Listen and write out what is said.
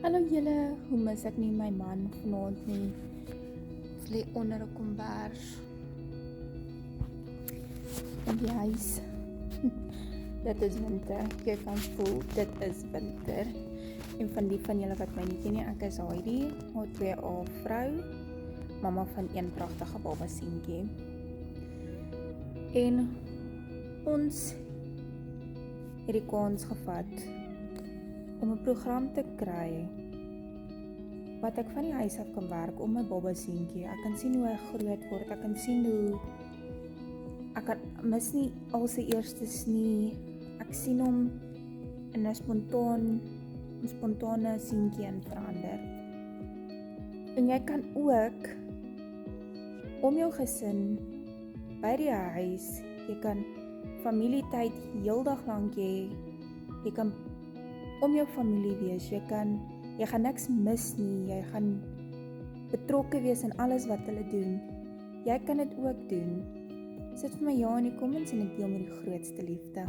Hallo julle, hoe mis ek nie my man vanaand nie. Ons lê onder 'n kombers in die huis. Dit is winter, jy kan voel, dit is winter. En van die van julle wat my nie ken nie, ek is Heidi, 'n 2A vrou, mamma van een pragtige babaseentjie. En ons het die kans gevat om 'n program te kry wat ek van die huis af kan werk om my babaseentjie. Ek kan sien hoe hy groot word, ek kan sien hoe ek kan mis nie al sy eerstes nie. Ek sien hom in 'n spontane seentjie in verander. En jy kan ook om jou gesin by die huis, jy kan familietyd heeldag lank hê, jy kan om jou familie wees, jy gaan niks mis nie, jy gaan betrokke wees in alles wat hulle doen. Jy kan dit ook doen. Sit vir my ja in die comments en ek deel met die grootste liefde.